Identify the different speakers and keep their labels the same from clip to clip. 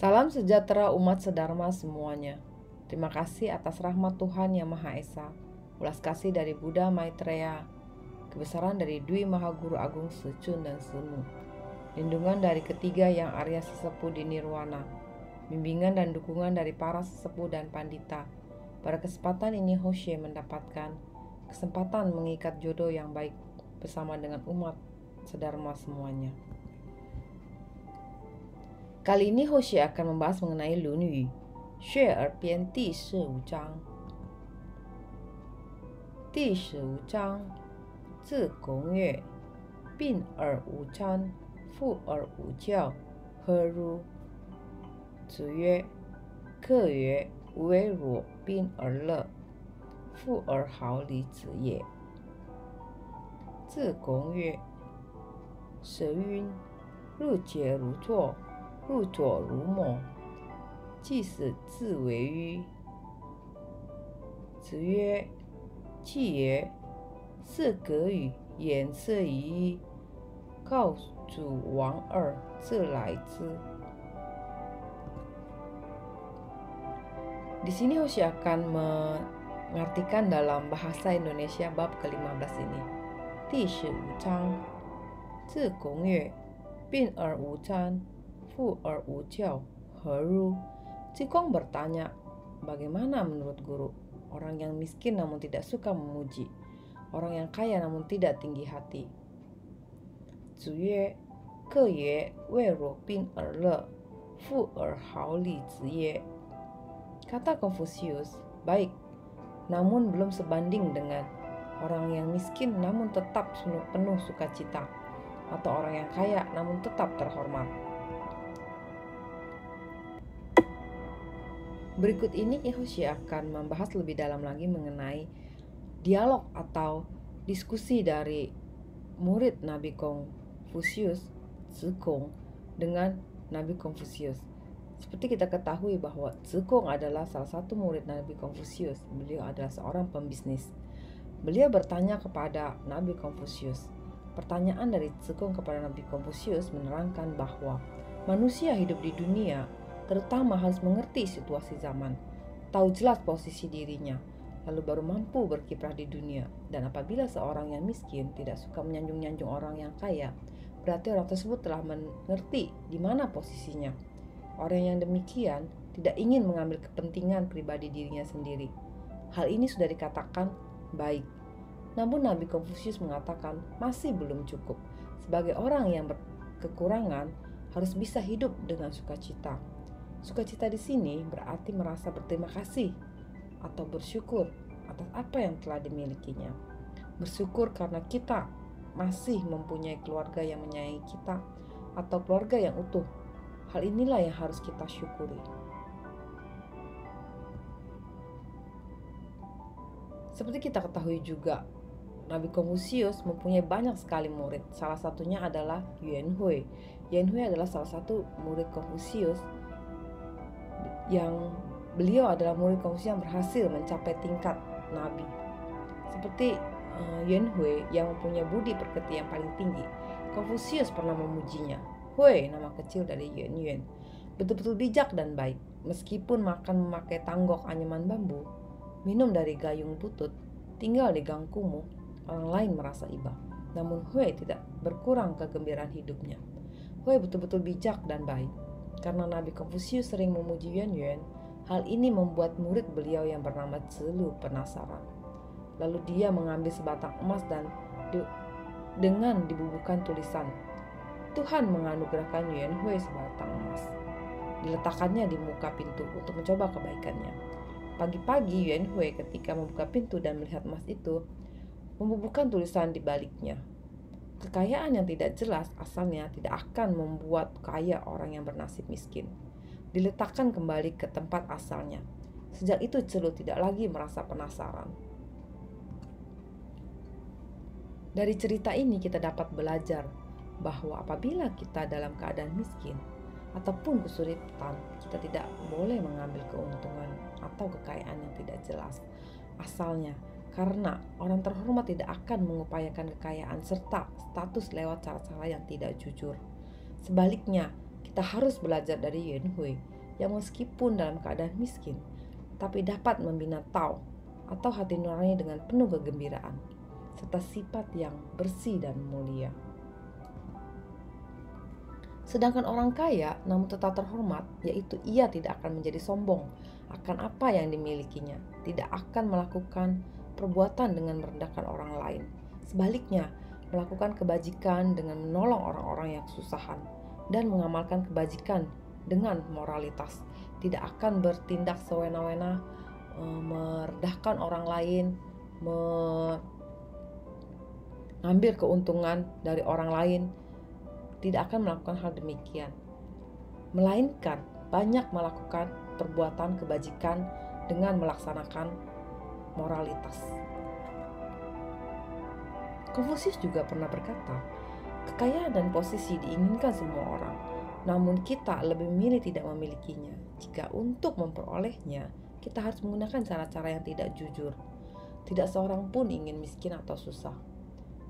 Speaker 1: Salam sejahtera umat sedharma semuanya. Terima kasih atas rahmat Tuhan Yang Maha Esa, ulas kasih dari Buddha Maitreya, kebesaran dari Dwi Mahaguru Agung Secun dan Semu, lindungan dari ketiga yang Arya sesepuh di Nirwana, bimbingan dan dukungan dari para sesepuh dan pandita. Pada kesempatan ini Hoshe mendapatkan kesempatan mengikat jodoh yang baik bersama dengan umat sedharma semuanya. Kali ini Hoshe akan membahas mengenai Lun Yu, Xue Er Bian Di 15章。第15章，自公曰：病而无餐，富而无教，何如？子曰：客曰：无为若病而乐，富而好礼子也。自公曰：舌晕，入结如坐，入左如磨，即使自为愚。子曰：既曰，是格与颜色一一，告主王耳，自来之。Di sini Hoshe akan mengartikan dalam bahasa Indonesia bab ke-15 ini. 第15章，自公曰：病而无餐，富而无教，何如？Cikong bertanya, bagaimana menurut guru? Orang yang miskin namun tidak suka memuji, orang yang kaya namun tidak tinggi hati. Zu yue, ke yue, wei ruo bin er le, fu er hao li zi ye. Kata Confucius, baik, namun belum sebanding dengan orang yang miskin namun tetap penuh sukacita, atau orang yang kaya namun tetap terhormat. Berikut ini Hoshe akan membahas lebih dalam lagi mengenai dialog atau diskusi dari murid Nabi Confucius, Zikong, dengan Nabi Confucius. Seperti kita ketahui bahwa Zikong adalah salah satu murid Nabi Confucius. Beliau adalah seorang pembisnis. Beliau bertanya kepada Nabi Confucius. Pertanyaan dari Zikong kepada Nabi Confucius menerangkan bahwa manusia hidup di dunia terutama harus mengerti situasi zaman, tahu jelas posisi dirinya, lalu baru mampu berkiprah di dunia. Dan apabila seorang yang miskin tidak suka menyanjung-nyanjung orang yang kaya, berarti orang tersebut telah mengerti di mana posisinya. Orang yang demikian tidak ingin mengambil kepentingan pribadi dirinya sendiri. Hal ini sudah dikatakan baik. Namun Nabi Confucius mengatakan masih belum cukup. Sebagai orang yang berkekurangan harus bisa hidup dengan sukacita. Sukacita di sini berarti merasa berterima kasih atau bersyukur atas apa yang telah dimilikinya. Bersyukur karena kita masih mempunyai keluarga yang menyayangi kita atau keluarga yang utuh. Hal inilah yang harus kita syukuri. Seperti kita ketahui juga, Nabi Confucius mempunyai banyak sekali murid. Salah satunya adalah Yuan Hui. Yuan Hui adalah salah satu murid Confucius yang beliau adalah murid Confucius yang berhasil mencapai tingkat Nabi. Seperti Yuan Hui yang mempunyai budi pekerti yang paling tinggi, Confucius pernah memujinya. Hui, nama kecil dari Yuan, betul-betul bijak dan baik. Meskipun makan memakai tanggok anyaman bambu, minum dari gayung butut, tinggal di gang kumuh, orang lain merasa iba. Namun Hui tidak berkurang kegembiraan hidupnya. Hui betul-betul bijak dan baik. Karena Nabi Confucius sering memuji Yuan, hal ini membuat murid beliau yang bernama Zilu penasaran. Lalu dia mengambil sebatang emas dan dengan dibubuhkan tulisan, Tuhan menganugerahkan Yuan Hui sebatang emas. Diletakkannya di muka pintu untuk mencoba kebaikannya. Pagi-pagi Yuan Hui ketika membuka pintu dan melihat emas itu, membubuhkan tulisan di baliknya. Kekayaan yang tidak jelas asalnya tidak akan membuat kaya orang yang bernasib miskin. Diletakkan kembali ke tempat asalnya. Sejak itu Zilu tidak lagi merasa penasaran. Dari cerita ini kita dapat belajar bahwa apabila kita dalam keadaan miskin ataupun kesulitan, kita tidak boleh mengambil keuntungan atau kekayaan yang tidak jelas asalnya. Karena orang terhormat tidak akan mengupayakan kekayaan serta status lewat cara-cara yang tidak jujur. Sebaliknya, Kita harus belajar dari Yuan Hui yang meskipun dalam keadaan miskin, tapi dapat membina Tao atau hati nurani dengan penuh kegembiraan, serta sifat yang bersih dan mulia. Sedangkan orang kaya namun tetap terhormat, yaitu ia tidak akan menjadi sombong akan apa yang dimilikinya, tidak akan melakukan perbuatan dengan merendahkan orang lain. Sebaliknya, melakukan kebajikan dengan menolong orang-orang yang kesusahan dan mengamalkan kebajikan dengan moralitas, tidak akan bertindak sewena-wena, merendahkan orang lain, mengambil keuntungan dari orang lain. Tidak akan melakukan hal demikian, melainkan banyak melakukan perbuatan kebajikan dengan melaksanakan moralitas. Konfusius juga pernah berkata, kekayaan dan posisi diinginkan semua orang, namun kita lebih memilih tidak memilikinya. Jika untuk memperolehnya, kita harus menggunakan cara-cara yang tidak jujur. Tidak seorang pun ingin miskin atau susah.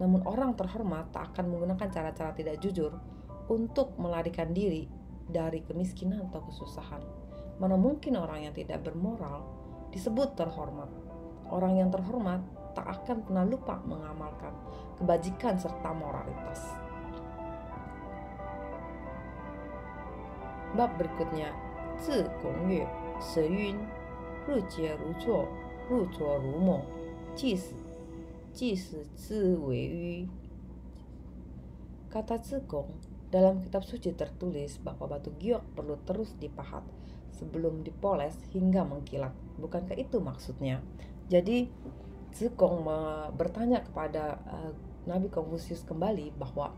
Speaker 1: Namun orang terhormat tak akan menggunakan cara-cara tidak jujur untuk melarikan diri dari kemiskinan atau kesusahan. Mana mungkin orang yang tidak bermoral disebut terhormat. Orang yang terhormat tak akan pernah lupa mengamalkan kebajikan serta moralitas. Bab berikutnya, Zi Gong Yue, Se Yun, Ru Jie Ru Zuo, Ru Zuo Ru Mo, Ji Si Zi Wei Yu. Kata Zigong, dalam kitab suci tertulis bahwa batu giok perlu terus dipahat sebelum dipoles hingga mengkilat. Bukankah itu maksudnya? Jadi Zigong bertanya kepada Nabi Konfusius kembali bahwa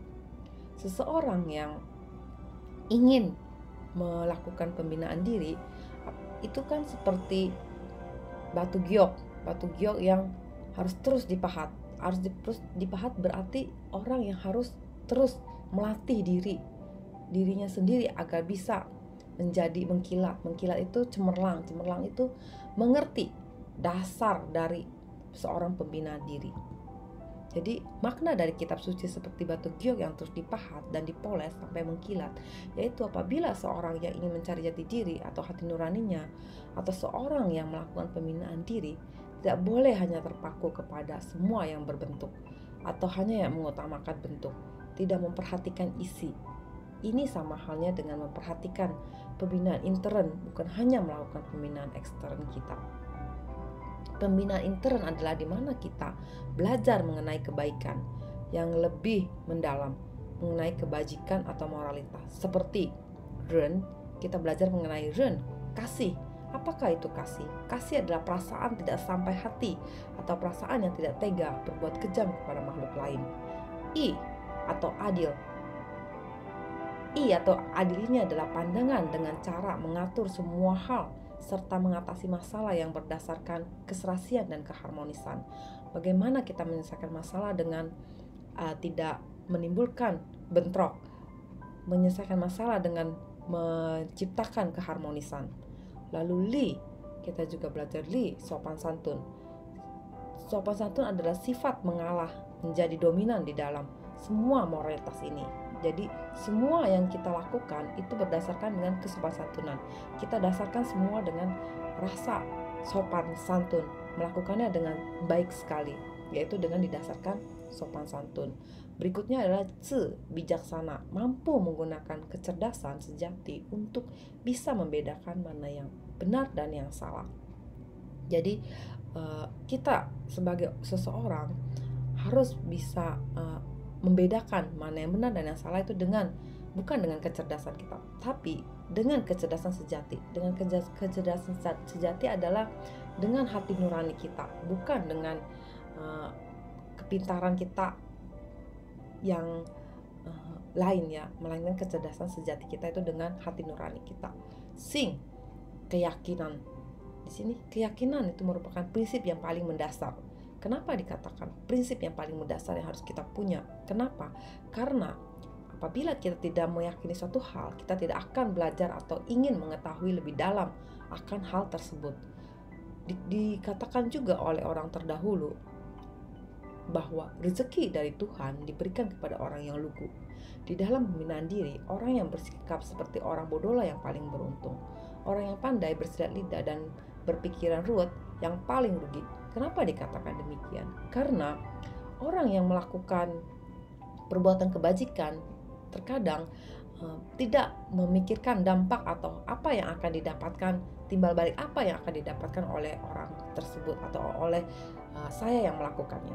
Speaker 1: seseorang yang ingin melakukan pembinaan diri itu kan seperti batu giok yang harus terus dipahat. Terus dipahat berarti orang yang harus terus melatih dirinya sendiri agar bisa menjadi mengkilat. Mengkilat itu cemerlang itu mengerti dasar dari seorang pembina diri. Jadi makna dari kitab suci seperti batu giok yang terus dipahat dan dipoles sampai mengkilat, yaitu apabila seorang yang ingin mencari jati diri atau hati nuraninya, atau seorang yang melakukan pembinaan diri, tidak boleh hanya terpaku kepada semua yang berbentuk atau hanya yang mengutamakan bentuk, tidak memperhatikan isi. Ini sama halnya dengan memperhatikan pembinaan intern, bukan hanya melakukan pembinaan ekstern kita. Pembinaan intern adalah di mana kita belajar mengenai kebaikan yang lebih mendalam, mengenai kebajikan atau moralitas. Seperti Ren, kita belajar mengenai Ren, kasih. Apakah itu kasih? Kasih adalah perasaan tidak sampai hati atau perasaan yang tidak tega berbuat kejam kepada makhluk lain. I atau adil. I atau adil ini adalah pandangan dengan cara mengatur semua hal serta mengatasi masalah yang berdasarkan keserasian dan keharmonisan. Bagaimana kita menyelesaikan masalah dengan tidak menimbulkan bentrok, menyelesaikan masalah dengan menciptakan keharmonisan. Lalu Li, kita juga belajar Li, sopan santun. Sopan santun adalah sifat mengalah, menjadi dominan di dalam semua moralitas ini. Jadi semua yang kita lakukan itu berdasarkan dengan kesopan santunan. Kita dasarkan semua dengan rasa sopan santun, melakukannya dengan baik sekali, yaitu dengan didasarkan sopan santun. Berikutnya adalah Zi, bijaksana, mampu menggunakan kecerdasan sejati untuk bisa membedakan mana yang benar dan yang salah. Jadi kita sebagai seseorang harus bisa membedakan mana yang benar dan yang salah itu bukan dengan kecerdasan kita, tapi dengan kecerdasan sejati. Dengan kecerdasan sejati adalah dengan hati nurani kita, bukan dengan kepintaran kita yang lain ya, melainkan kecerdasan sejati kita itu dengan hati nurani kita. Sing, keyakinan. Di sini keyakinan itu merupakan prinsip yang paling mendasar. Kenapa dikatakan prinsip yang paling mendasar yang harus kita punya? Kenapa? Karena apabila kita tidak meyakini suatu hal, kita tidak akan belajar atau ingin mengetahui lebih dalam akan hal tersebut. Dikatakan juga oleh orang terdahulu, bahwa rezeki dari Tuhan diberikan kepada orang yang lugu. Di dalam pembinaan diri, orang yang bersikap seperti orang bodohlah yang paling beruntung. Orang yang pandai bersilat lidah dan berpikiran ruwet yang paling rugi. Kenapa dikatakan demikian? Karena orang yang melakukan perbuatan kebajikan terkadang tidak memikirkan dampak atau apa yang akan didapatkan, timbal balik apa yang akan didapatkan oleh orang tersebut atau oleh saya yang melakukannya.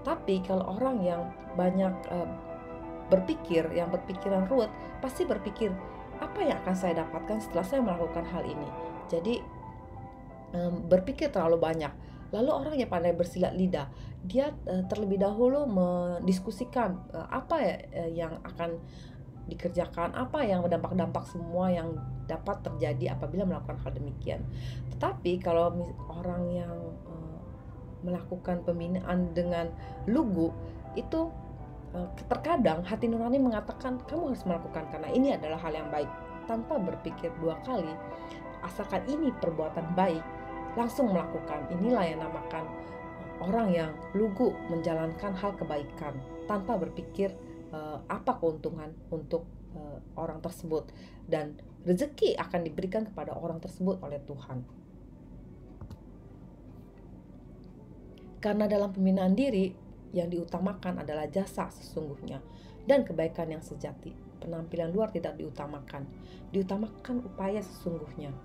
Speaker 1: Tapi kalau orang yang banyak berpikir, yang berpikiran ruwet, pasti berpikir apa yang akan saya dapatkan setelah saya melakukan hal ini. Jadi berpikir terlalu banyak. Lalu orang yang pandai bersilat lidah, dia terlebih dahulu mendiskusikan apa yang akan dikerjakan, apa yang dampak-dampak semua yang dapat terjadi apabila melakukan hal demikian. Tetapi kalau orang yang melakukan pembinaan dengan lugu, itu terkadang hati nurani mengatakan kamu harus melakukan karena ini adalah hal yang baik, tanpa berpikir dua kali. Asalkan ini perbuatan baik, langsung melakukan. Inilah yang namakan orang yang lugu menjalankan hal kebaikan tanpa berpikir apa keuntungan untuk orang tersebut, dan rezeki akan diberikan kepada orang tersebut oleh Tuhan. Karena dalam pembinaan diri yang diutamakan adalah jasa sesungguhnya dan kebaikan yang sejati. Penampilan luar tidak diutamakan, diutamakan upaya sesungguhnya,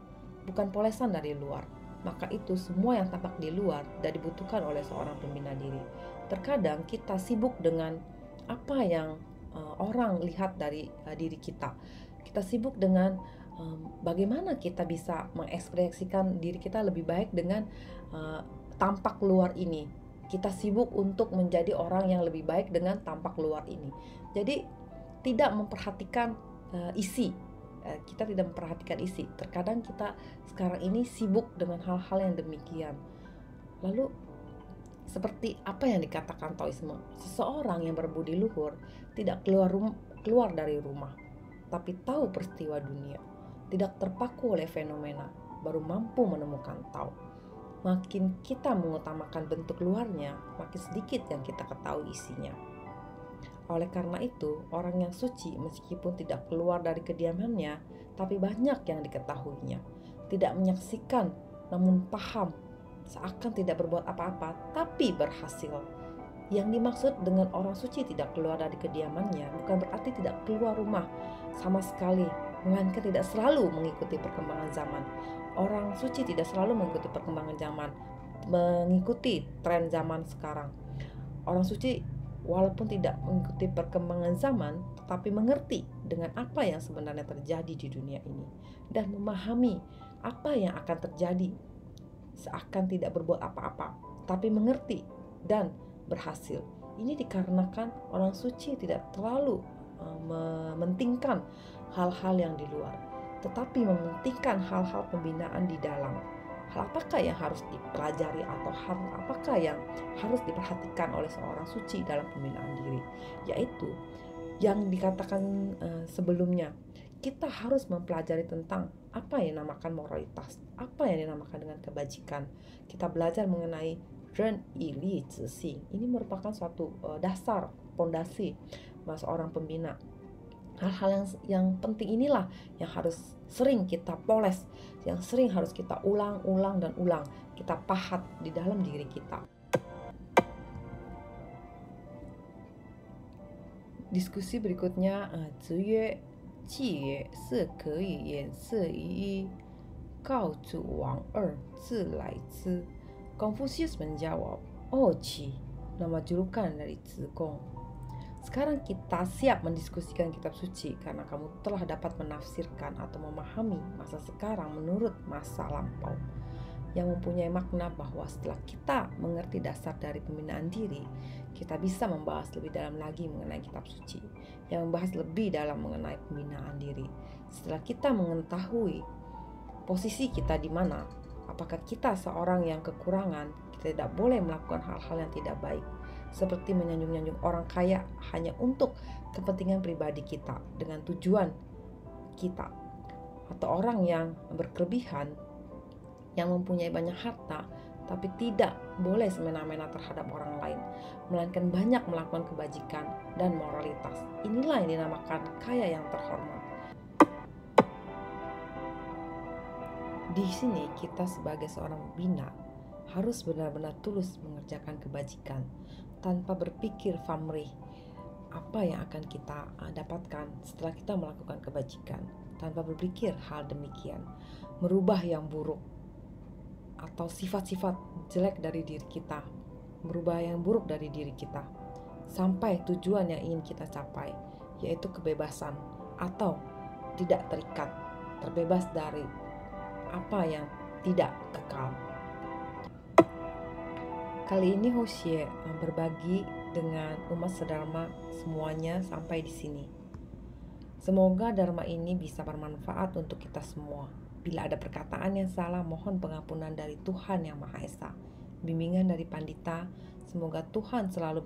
Speaker 1: bukan polesan dari luar. Maka itu semua yang tampak di luar tidak dibutuhkan oleh seorang pembina diri. Terkadang kita sibuk dengan apa yang orang lihat dari diri kita. Kita sibuk dengan bagaimana kita bisa mengekspresikan diri kita lebih baik dengan tampak luar ini. Kita sibuk untuk menjadi orang yang lebih baik dengan tampak luar ini. Jadi tidak memperhatikan isi. Kita tidak memperhatikan isi. Terkadang kita sekarang ini sibuk dengan hal-hal yang demikian. Lalu seperti apa yang dikatakan Taoisme, seseorang yang berbudi luhur tidak keluar dari rumah, tapi tahu peristiwa dunia, tidak terpaku oleh fenomena, baru mampu menemukan Tao. Makin kita mengutamakan bentuk luarnya, makin sedikit yang kita ketahui isinya. Oleh karena itu, orang yang suci meskipun tidak keluar dari kediamannya, tapi banyak yang diketahuinya. Tidak menyaksikan, namun paham, seakan tidak berbuat apa-apa, tapi berhasil. Yang dimaksud dengan orang suci tidak keluar dari kediamannya bukan berarti tidak keluar rumah sama sekali, melainkan tidak selalu mengikuti perkembangan zaman. Orang suci tidak selalu mengikuti perkembangan zaman, mengikuti tren zaman sekarang. Orang suci walaupun tidak mengikuti perkembangan zaman, tetapi mengerti dengan apa yang sebenarnya terjadi di dunia ini dan memahami apa yang akan terjadi, seakan tidak berbuat apa-apa, tapi mengerti dan berhasil. Ini dikarenakan orang suci tidak terlalu mementingkan hal-hal yang di luar, tetapi mementingkan hal-hal pembinaan di dalam. Hal apakah yang harus dipelajari atau hal apakah yang harus diperhatikan oleh seorang suci dalam pembinaan diri, yaitu yang dikatakan sebelumnya, kita harus mempelajari tentang apa yang dinamakan moralitas, apa yang dinamakan dengan kebajikan. Kita belajar mengenai ren ili zixing. Ini merupakan suatu dasar, pondasi seorang pembina. Hal-hal yang penting inilah yang harus sering kita poles, yang sering harus kita ulang dan ulang, kita pahat di dalam diri kita. Diskusi berikutnya, 子曰季曰色可以颜色一一告主王二自来之. Confucius menjawab, oh Qi, nama julukan dari Zigong. Sekarang kita siap mendiskusikan kitab suci karena kamu telah dapat menafsirkan atau memahami masa sekarang menurut masa lampau, yang mempunyai makna bahwa setelah kita mengerti dasar dari pembinaan diri, kita bisa membahas lebih dalam lagi mengenai kitab suci, yang membahas lebih dalam mengenai pembinaan diri. Setelah kita mengetahui posisi kita di mana, apakah kita seorang yang kekurangan, kita tidak boleh melakukan hal-hal yang tidak baik, seperti menyanjung-nyanjung orang kaya hanya untuk kepentingan pribadi kita dengan tujuan kita, atau orang yang berkelebihan, yang mempunyai banyak harta tapi tidak boleh semena-mena terhadap orang lain, melainkan banyak melakukan kebajikan dan moralitas. Inilah yang dinamakan kaya yang terhormat. Di sini kita sebagai seorang pembina harus benar-benar tulus mengerjakan kebajikan tanpa berpikir pamrih apa yang akan kita dapatkan setelah kita melakukan kebajikan, tanpa berpikir hal demikian, merubah yang buruk atau sifat-sifat jelek dari diri kita, merubah yang buruk dari diri kita sampai tujuan yang ingin kita capai, yaitu kebebasan atau tidak terikat, terbebas dari apa yang tidak kekal. Kali ini Hosea berbagi dengan umat sedharma semuanya sampai di sini. Semoga dharma ini bisa bermanfaat untuk kita semua. Bila ada perkataan yang salah, mohon pengampunan dari Tuhan Yang Maha Esa. Bimbingan dari Pandita, semoga Tuhan selalu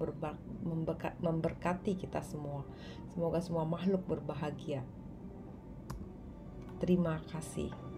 Speaker 1: memberkati kita semua. Semoga semua makhluk berbahagia. Terima kasih.